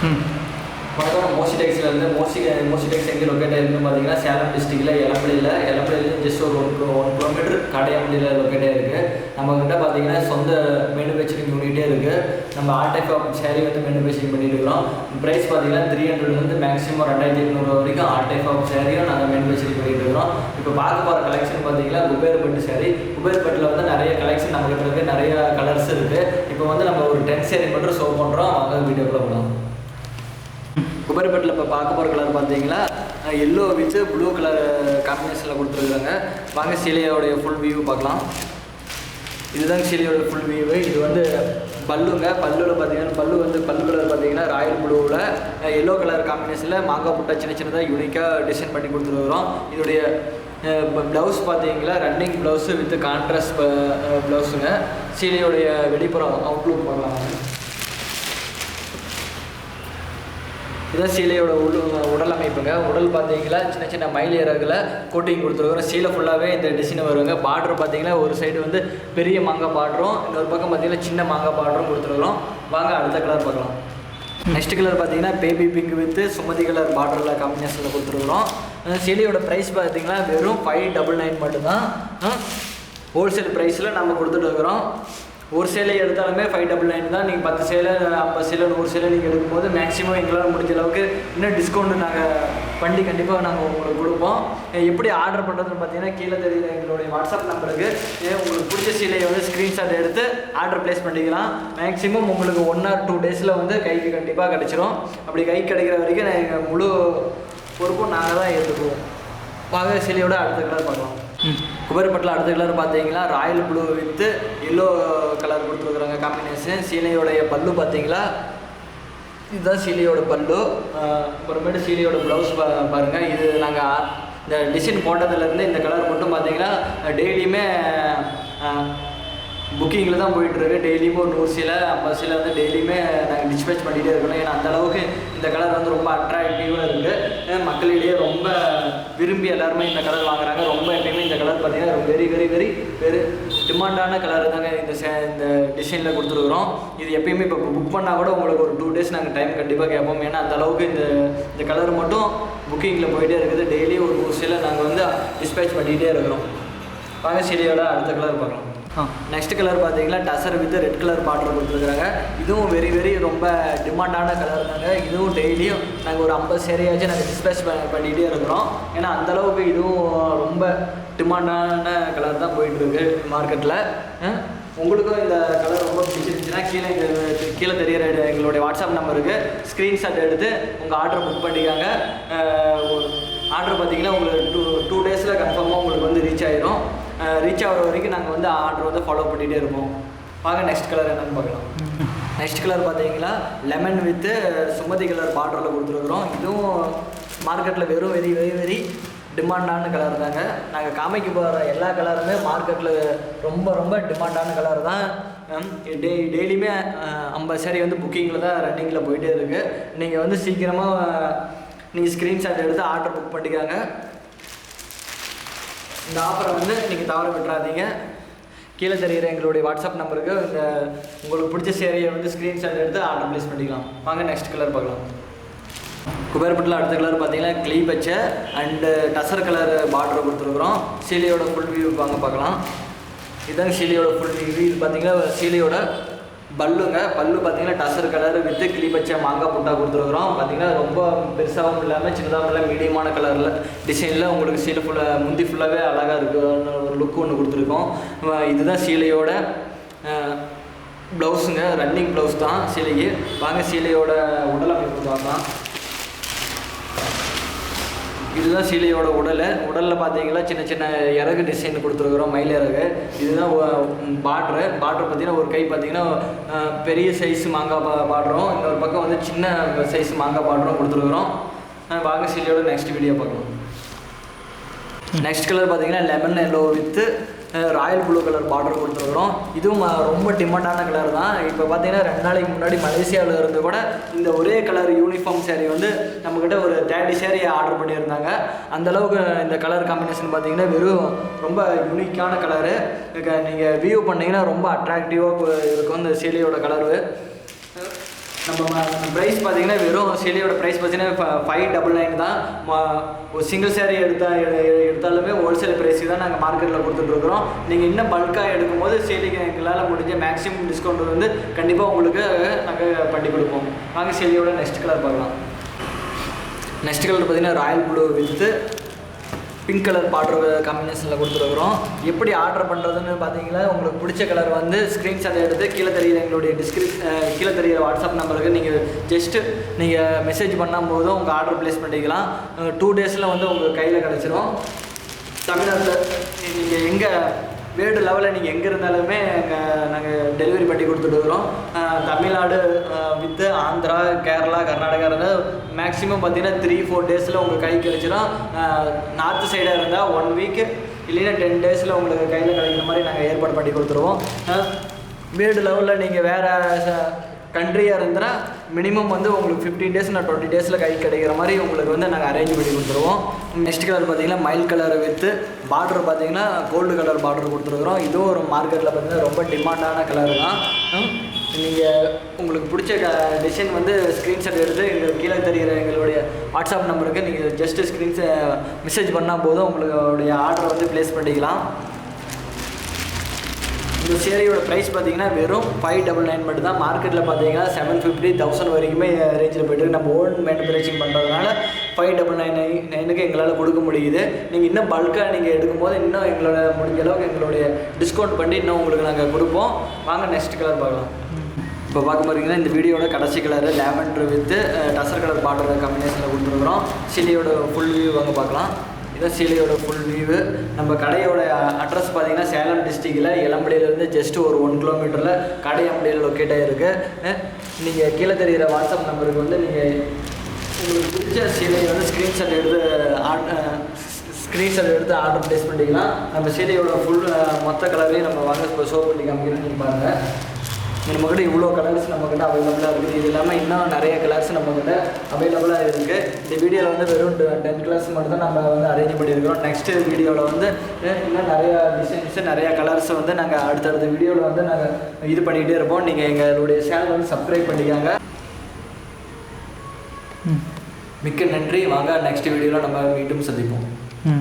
வணக்கம். மோசி டெக்ஸ்லேருந்து மோசி டெக்ஸ் எங்கே லொக்கேட் ஆகிருக்குன்னு பார்த்தீங்கன்னா சேலம் டிஸ்ட்ரிக்டில் எலப்பள்ளியில் ஜஸ்ட் ஒரு 1 கிலோமீட்டர் காடையாம்பட்டியில் லொக்கேட் ஆகிருக்கு. நம்மக்கிட்ட பார்த்தீங்கன்னா சொந்த மேனுஃபேக்சரிங் யூனிட்டே இருக்குது. நம்ம ஆல் டைப் ஆஃப் சேரீ வந்து மேனுஃபேக்சரிங் பண்ணிட்டு இருக்கிறோம். ப்ரைஸ் பார்த்தீங்கன்னா 300 மேக்ஸிமம் 2800 வரைக்கும் ஆல் டைப் ஆஃப் சேரீயும் நாங்கள் மேனுஃபேக்சரிங் பண்ணிட்டு இருக்கிறோம். இப்போ பார்க்க போகிற கலெக்ஷன் பார்த்தீங்கன்னா குபேர்பட்டு சேரீ. குபேர்பட்டில் வந்து நிறைய கலெக்ஷன் நம்மகிட்ட இருக்குது, நிறைய கலர்ஸ் இருக்குது. இப்போ வந்து நம்ம ஒரு 10 சேரீ மட்டும் ஷோ பண்ணுறோம். வாங்க வீடியோக்குள்ளே போகலாம். குபேர்பட்டில் இப்போ பார்க்க போகிற கலர் பார்த்தீங்கன்னா எல்லோ வித் ப்ளூ கலர் காம்பினேஷனில் கொடுத்துருக்குறாங்க. வாங்க சீலையோடைய ஃபுல் வியூ பார்க்கலாம். இதுதான் சீலையோட ஃபுல் வியூ. இது வந்து பல்லுங்க. பல்லுவில் பார்த்தீங்கன்னா பல்லு கலர் பார்த்தீங்கன்னா ராயல் ப்ளூவில் எல்லோ கலர் காம்பினேஷனில் மாங்காய் புட்டா சின்ன சின்னதாக யூனிக்காக டிசைன் பண்ணி கொடுத்துருக்குறோம். இதோடைய ப்ளவுஸ் பார்த்தீங்கன்னா ரன்னிங் ப்ளவுஸு வித் கான்ட்ராஸ்ட் ப்ளவுஸுங்க. சீலையோடைய வெளிப்புறம் அவுட்லுக் பார்க்கலாம். இதுதான் சீலையோட உடல் அமைப்புங்க. உடல் பார்த்தீங்கன்னா சின்ன சின்ன மயில் இறகுல கோட்டிங் கொடுத்துருக்குறோம். சீலை ஃபுல்லாகவே இந்த டிசைன் வருவாங்க. பார்டர் பார்த்தீங்கன்னா ஒரு சைடு வந்து பெரிய மாங்காய் பார்டரும், இன்னொரு பக்கம் பார்த்தீங்கன்னா சின்ன மாங்காய் பார்டரும் கொடுத்துருக்குறோம். வாங்க அடுத்த கலர் பார்க்கலாம். நெக்ஸ்ட் கலர் பார்த்தீங்கன்னா baby pink with Sumathi colour பார்டரில் காம்பினேஷனில் கொடுத்துருக்குறோம். சீலையோட ப்ரைஸ் பார்த்தீங்கன்னா வெறும் 599 மட்டும்தான். ஹோல்சேல் ப்ரைஸில் நம்ம கொடுத்துட்டு இருக்கிறோம். ஒரு சேலை எடுத்தாலுமே 599 தான். நீங்கள் 10 சேலை 50 சேலை 100 சேலை நீங்கள் எடுக்கும்போது மேக்ஸிமம் எங்களால் முடிஞ்ச அளவுக்கு இன்னும் டிஸ்கவுண்ட் நாங்கள் பண்ணி கண்டிப்பாக நாங்கள் உங்களுக்கு கொடுப்போம். எப்படி ஆர்டர் பண்ணுறதுன்னு பார்த்தீங்கன்னா கீழே தெரியுற எங்களுடைய வாட்ஸ்அப் நம்பருக்கு உங்களுக்கு பிடிச்ச சீலையை வந்து ஸ்க்ரீன்ஷாட் எடுத்து ஆர்டர் ப்ளேஸ் பண்ணிக்கலாம். மேக்ஸிமம் உங்களுக்கு 1 or 2 டேஸில் வந்து கைக்கு கண்டிப்பாக கிடச்சிரும். அப்படி கைக்கு கிடைக்கிற வரைக்கும் எங்கள் முழு பொறுப்பும் நாங்கள் தான் ஏற்றுக்குவோம். வாங்க சீலையோட அடுத்த கலர் பார்க்கலாம். குபேர்பட்டில் அடுத்த கலர் பார்த்தீங்கன்னா Royal blue with yellow colour கொடுத்துருக்குறாங்க காம்பினேஷன். சீலையோடைய பல்லு பார்த்தீங்களா, இதுதான் சீலையோட பல்லு. அப்புறமேட்டு சீலையோட ப்ளவுஸ் பாருங்கள். இது நாங்கள் இந்த டிசைன் போட்டதுலேருந்து இந்த கலர் மட்டும் பார்த்தீங்கன்னா டெய்லியுமே புக்கிங்கில் தான் போயிட்டுருக்கு. டெய்லியுமே ஒரு 100 சீலை 50 சீலை வந்து டெய்லியுமே நாங்கள் டிஸ்பேச் பண்ணிகிட்டே இருக்கணும். ஏன்னா அந்தளவுக்கு இந்த கலர் வந்து ரொம்ப அட்ராக்டிவாக இருக்குது. மக்களிடையே ரொம்ப விரும்பி எல்லாருமே இந்த கலர் வாங்குறாங்க. ரொம்ப எப்பயுமே இந்த கலர் பார்த்தீங்கன்னா வெரி வெரி வெரி வெரி டிமாண்டான கலர் தாங்க இந்த டிசைனில் கொடுத்துருக்குறோம். இது எப்பயுமே இப்போ புக் பண்ணால் கூட உங்களுக்கு ஒரு 2 டேஸ் நாங்கள் டைம் கண்டிப்பாக கேட்போம். ஏன்னா அந்தளவுக்கு இந்த கலர் மட்டும் புக்கிங்கில் போயிட்டே இருக்குது. டெய்லி ஒரு 100 சீலை நாங்கள் வந்து டிஸ்பேச் பண்ணிகிட்டே இருக்கிறோம். வாங்க சீலையோட அடுத்த கலர் பார்க்கலாம். நெக்ஸ்ட் கலர் பார்த்தீங்கன்னா tussar with red colour border கொடுத்துருக்குறாங்க. இதுவும் வெரி வெரி ரொம்ப டிமாண்டான கலர் தாங்க. இதுவும் டெய்லியும் நாங்கள் ஒரு 50 சேரையாச்சும் நாங்கள் டிஸ்பேச் பண்ணிகிட்டே இருக்கிறோம். ஏன்னா அந்தளவுக்கு இதுவும் ரொம்ப டிமாண்டான கலர் தான் போயிட்டுருக்கு மார்க்கெட்டில். உங்களுக்கும் இந்த கலர் ரொம்ப பிடிச்சிருந்துச்சுன்னா கீழே தெரிகிற எங்களுடைய வாட்ஸ்அப் நம்பருக்கு ஸ்க்ரீன்ஷாட் எடுத்து உங்கள் ஆர்டர் புக் பண்ணிக்காங்க. ஆர்டர் பார்த்தீங்கன்னா உங்களுக்கு 2 டேஸில் கன்ஃபார்மாக உங்களுக்கு வந்து ரீச் ஆகிடும். ரீச் ஆகிற வரைக்கும் நாங்கள் வந்து ஆர்டர் வந்து ஃபாலோ பண்ணிகிட்டே இருப்போம். வாங்க நெக்ஸ்ட் கலர் என்னென்னு பார்க்கலாம். நெக்ஸ்ட் கலர் பார்த்தீங்கன்னா லெமன் வித்து சுமதி கலர் பார்டரில் கொடுத்துருக்குறோம். இதுவும் மார்க்கெட்டில் வெறும் வெரி வெரி வெரி டிமாண்டான கலர் தாங்க. நாங்கள் காமிக்க போகிற எல்லா கலருமே மார்க்கெட்டில் ரொம்ப ரொம்ப டிமாண்டான கலர் தான். டெய்லியுமே 50 சேரீ வந்து புக்கிங்கில் தான் ரன்னிங்கில் போயிட்டே இருக்குது. நீங்கள் வந்து சீக்கிரமாக நீங்கள் ஸ்க்ரீன்ஷாட் எடுத்து ஆர்டர் புக் பண்ணிக்காங்க. இந்த ஆஃபரை வந்து நீங்கள் தவற விட்டுறாதீங்க. கீழே தெரிகிற எங்களுடைய வாட்ஸ்அப் நம்பருக்கு உங்களுக்கு பிடிச்ச சேரீயை வந்து ஸ்க்ரீன்ஷாட் எடுத்து ஆர்டர் ப்ளேஸ் பண்ணிக்கலாம். வாங்க நெக்ஸ்ட் கலர் பார்க்கலாம். குபேர்பட்டில் அடுத்த கலர் பார்த்தீங்கன்னா கிளீ பச்சை அண்டு டசர் கலர் பார்டர் கொடுத்துருக்குறோம். சீலையோட ஃபுல் வியூ வாங்க பார்க்கலாம். இதுதான் சீலையோட ஃபுல் வியூ. இது பார்த்தீங்கன்னா சீலையோட பல்லுங்க. பல்லு பார்த்தீங்கன்னா டசர் கலர் வித் கிளி பச்சை மாங்காய் புட்டா கொடுத்துருக்குறோம். பார்த்தீங்கன்னா ரொம்ப பெருசாகவும் இல்லாமல் சின்னதாகவும் இல்லை, மீடியமான கலரில் டிசைனில் உங்களுக்கு சீலை ஃபுல்லாக முந்தி ஃபுல்லாகவே அழகாக இருக்குது. ஒரு லுக்கு ஒன்று கொடுத்துருக்கோம். இதுதான் சீலையோட ப்ளவுஸுங்க. ரன்னிங் ப்ளவுஸ் தான் சீலைக்கு. வாங்க சீலையோட உடல் அமைப்பு பார்க்கலாம். இதுதான் சீலையோட உடலில் பார்த்தீங்கன்னா சின்ன சின்ன இறகு டிசைன் கொடுத்துருக்குறோம், மயில் இறகு. இதுதான் பார்டர் பார்த்தீங்கன்னா ஒரு கை பார்த்தீங்கன்னா பெரிய சைஸ் மாங்காய் பார்டரும், இன்னொரு பக்கம் வந்து சின்ன சைஸ் மாங்காய் பார்டரும் கொடுத்துருக்குறோம். வாங்க சீலையோட நெக்ஸ்ட் வீடியோ பார்க்கலாம். நெக்ஸ்ட் கலர் பார்த்தீங்கன்னா lemon yellow with Royal blue colour border கொடுத்துருக்குறோம். இதுவும் ரொம்ப டிமாண்டான கலர் தான். இப்போ பார்த்தீங்கன்னா 2 நாளைக்கு முன்னாடி மலேசியாவில் இருந்து கூட இந்த ஒரே கலர் யூனிஃபார்ம் சேரீ வந்து நம்மக்கிட்ட ஒரு 30 சேரீ ஆர்டர் பண்ணியிருந்தாங்க. அந்தளவுக்கு இந்த கலர் காம்பினேஷன் பார்த்தீங்கன்னா வெறும் ரொம்ப யூனிக்கான கலரு. நீங்கள் வியூ பண்ணிங்கன்னா ரொம்ப அட்ராக்டிவாக இருக்கும் இந்த சேலையோட கலரு. நம்ம ப்ரைஸ் பார்த்தீங்கன்னா வெறும் சேலையோட ப்ரைஸ் பார்த்தீங்கன்னா 599 தான். ஒரு சிங்கிள் சேரீ எடுத்தாலுமே ஹோல்சேல் ப்ரைஸுக்கு தான் நாங்கள் மார்க்கெட்டில் கொடுத்துட்ருக்குறோம். நீங்கள் இன்னும் பல்காக எடுக்கும்போது சேலைக்கு எங்களால் முடிஞ்ச மேக்ஸிமம் டிஸ்கவுண்ட் வந்து கண்டிப்பாக உங்களுக்கு நாங்கள் பண்ணி கொடுப்போம். வாங்க சேலையோட நெக்ஸ்ட் கலர் பார்க்கலாம். நெக்ஸ்ட் கலர் பார்த்தீங்கன்னா Royal blue with pink colour border காம்பினேஷனில் கொடுத்துருக்குறோம். எப்படி ஆர்டர் பண்ணுறதுன்னு பார்த்தீங்கன்னா உங்களுக்கு பிடிச்ச கலர் வந்து ஸ்க்ரீன்ஷாட் எடுத்து கீழே தெரியுற எங்களுடைய கீழே தெரியுற வாட்ஸ்அப் நம்பருக்கு நீங்கள் ஜஸ்ட்டு நீங்கள் மெசேஜ் பண்ணும் போதும் உங்கள் ஆர்டர் ப்ளேஸ் பண்ணிக்கலாம். 2 டேஸில் வந்து உங்கள் கையில் கிடச்சிரும். தமிழ்நாட்டில் நீங்கள் எங்கே வேர்ல்டு லெவலில் நீங்கள் எங்கே இருந்தாலுமே நாங்கள் டெலிவரி பண்ணி கொடுத்துட்டுருக்குறோம். தமிழ்நாடு வித்து ஆந்திரா, கேரளா, கர்நாடகா இருந்தால் மேக்ஸிமம் பார்த்தீங்கன்னா 3-4 டேஸில் உங்கள் கை கிடச்சிடும். நார்த்து சைடாக இருந்தால் 1 வீக்கு இல்லைன்னா 10 டேஸில் உங்களுக்கு கையில் கிடைக்கிற மாதிரி நாங்கள் ஏற்பாடு பண்ணி கொடுத்துருவோம். வேர்ல்டு லெவலில் நீங்கள் வேறு கண்ட்ரியாக இருந்தால் மினிமம் வந்து உங்களுக்கு 15 டேஸ் 20 டேஸில் கை கிடைக்கிற மாதிரி உங்களுக்கு வந்து நாங்கள் அரேஞ்ச் பண்ணி கொடுத்துருவோம். நெக்ஸ்ட் கலர் பார்த்தீங்கன்னா மைல் கலர் வித்து பார்டர் பார்த்தீங்கன்னா கோல்டு கலர் பார்டர் கொடுத்துருக்குறோம். இதுவும் ஒரு மார்க்கெட்டில் பார்த்தீங்கன்னா ரொம்ப டிமாண்டான கலர் தான். நீங்கள் உங்களுக்கு பிடிச்ச டிசைன் வந்து ஸ்க்ரீன்ஷாட் எடுத்து எங்களுக்கு கீழே தெரிகிற எங்களுடைய வாட்ஸ்அப் நம்பருக்கு நீங்கள் ஜஸ்ட்டு மெசேஜ் பண்ணால் போதும் உங்களுடைய ஆர்டர் வந்து ப்ளேஸ் பண்ணிக்கலாம். இந்த சேரீயோட ப்ரைஸ் பார்த்தீங்கன்னா வெறும் 599 மட்டும் தான். மார்க்கெட்டில் பார்த்தீங்கன்னா 750 1000 வரைக்குமே ரேஞ்சில் போய்ட்டு நம்ம ஓன் மேனுஃபேக்சரிங் பண்ணுறதுனால 599க்கு எங்களால் கொடுக்க முடியுது. நீங்கள் இன்னும் பல்காக நீங்கள் எடுக்கும்போது இன்னும் எங்களோட முடிஞ்ச அளவுக்கு எங்களுடைய டிஸ்கவுண்ட் பண்ணி இன்னும் உங்களுக்கு நாங்கள் கொடுப்போம். வாங்க நெக்ஸ்ட் கலர் பார்க்கலாம். இப்போ பார்க்க போகிறீங்கன்னா இந்த வீடியோட கடைசி colour lavender with tussar colour border காம்பினேஷனில் கொடுத்துருக்குறோம். சீலையோட ஃபுல் வியூ வாங்க பார்க்கலாம். இதான் சீலையோட ஃபுல் வியூவு. நம்ம கடையோட அட்ரஸ் பார்த்தீங்கன்னா சேலம் டிஸ்ட்ரிக்டில் இளம்படியிலேருந்து ஜஸ்ட்டு ஒரு 1 கிலோமீட்டரில் கடை அம்படியில் லொக்கேட் ஆகிருக்கு. நீங்கள் கீழே தெரிகிற வாட்ஸ்அப் நம்பருக்கு வந்து நீங்கள் உங்களுக்கு பிடிச்ச சீலையை வந்து ஸ்க்ரீன்ஷாட் எடுத்து ஆர்டர் ப்ளேஸ் பண்ணிக்கலாம். நம்ம சீலையோட ஃபுல் மொத்த கலரையும் நம்ம வாங்க இப்போ ஷோ பண்ணி காமிக்கிறோம். நீங்கள் பாருங்கள், நம்மக்கிட்ட இவ்வளோ கலர்ஸ் நம்மக்கிட்ட அவைலபிளாக இருக்குது. இது இல்லாமல் இன்னும் நிறைய கலர்ஸ் நம்மக்கிட்ட அவைலபிளாக இருக்குது. இந்த வீடியோவில் வந்து வெறும் 10 கலர்ஸ் மட்டும் தான் நம்ம வந்து அரேஞ்ச் பண்ணியிருக்கிறோம். நெக்ஸ்ட்டு வீடியோவில் வந்து இன்னும் நிறையா டிசைன்ஸு நிறையா கலர்ஸை வந்து நாங்கள் அடுத்தடுத்த வீடியோவில் வந்து நாங்கள் இது பண்ணிக்கிட்டே இருப்போம். நீங்கள் எங்களுடைய சேனல் வந்து சப்ஸ்கிரைப் பண்ணிக்காங்க. மிக்க நன்றி. வாங்க நெக்ஸ்ட் வீடியோவில் நம்ம மீண்டும் சந்திப்போம்.